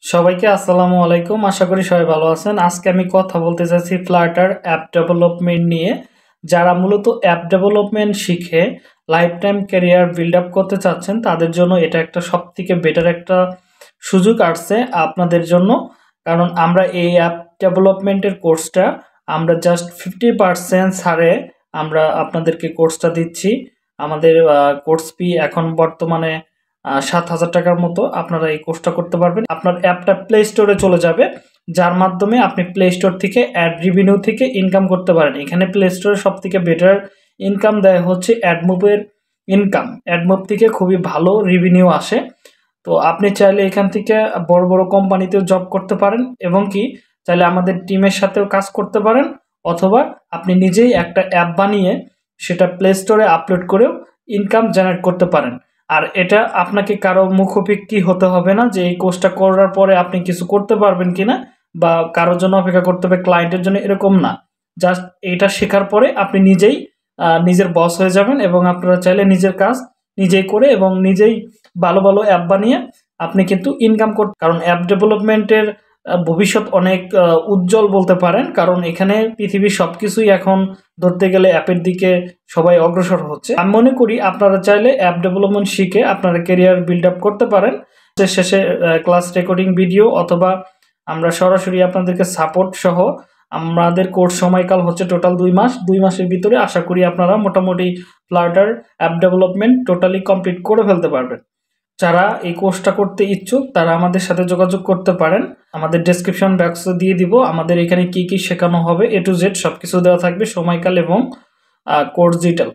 সবাইকে আসসালামু আলাইকুম। আশা করি সবাই ভালো আছেন। আজকে আমি কথা বলতে চাচ্ছি ফ্লাটার অ্যাপ ডেভেলপমেন্ট নিয়ে। যারা মূলত অ্যাপ ডেভেলপমেন্ট শিখে life time career build up করতে চাচ্ছেন তাদের জন্য এটা একটা সবথেকে বেটার একটা সুযোগ আসছে আপনাদের জন্য। কারণ আমরা এই অ্যাপ ডেভেলপমেন্টের কোর্সটা আমরা জাস্ট 50% ছাড়ে আমরা আপনাদেরকে কোর্সটা দিচ্ছি। আমাদের কোর্স ফি এখন বর্তমানে 7,000 টাকার মতো। আপনারা এই কোর্সটা করতে পারবেন। আপনার অ্যাপটা প্লে স্টোরে চলে যাবে, যার মাধ্যমে আপনি প্লে স্টোর থেকে অ্যাড রেভিনিউ থেকে ইনকাম করতে পারেন। এখানে প্লে স্টোরে সব থেকে বেটার ইনকাম দেয় হচ্ছে অ্যাডমুভের ইনকাম। অ্যাডমুভ থেকে খুবই ভালো রেভিনিউ আসে। তো আপনি চাইলে এখান থেকে বড় বড় কোম্পানিতেও জব করতে পারেন এবং কি চাইলে আমাদের টিমের সাথেও কাজ করতে পারেন, অথবা আপনি নিজেই একটা অ্যাপ বানিয়ে সেটা প্লে স্টোরে আপলোড করেও ইনকাম জেনারেট করতে পারেন। আর এটা আপনাকে কারো মুখোপেক্ষী হতে হবে না যে এই কোর্সটা করার পরে আপনি কিছু করতে পারবেন কিনা বা কারোর জন্য অপেক্ষা করতে হবে ক্লায়েন্টের জন্য, এরকম না। জাস্ট এটা শেখার পরে আপনি নিজেই নিজের বস হয়ে যাবেন এবং আপনারা চাইলে নিজের কাজ নিজেই করে এবং নিজেই ভালো ভালো অ্যাপ বানিয়ে আপনি কিন্তু ইনকাম করতে। কারণ অ্যাপ ডেভেলপমেন্টের ভবিষ্যৎ অনেক উজ্জ্বল বলতে পারেন, কারণ এখানে পৃথিবীর সব কিছুই এখন ধরতে গেলে অ্যাপের দিকে সবাই অগ্রসর হচ্ছে। আমি মনে করি আপনারা চাইলে অ্যাপ ডেভেলপমেন্ট শিখে আপনারা ক্যারিয়ার বিল্ড আপ করতে পারেন। শেষে ক্লাস রেকর্ডিং ভিডিও অথবা আমরা সরাসরি আপনাদেরকে সাপোর্ট সহ আমাদের কোর্স সময়কাল হচ্ছে টোটাল 2 মাস। 2 মাসের ভিতরে আশা করি আপনারা মোটামুটি Flutter app development totally complete করে ফেলতে পারবেন। যারা এই কোর্সটা করতে ইচ্ছুক তারা আমাদের সাথে যোগাযোগ করতে পারেন। আমাদের ডেসক্রিপশন বক্সে দিয়ে দিব। আমাদের এখানে কি কি শেখানো হবে A to Z সবকিছু দেওয়া থাকবে, সময়কাল এবং কোর্স ডিটেল।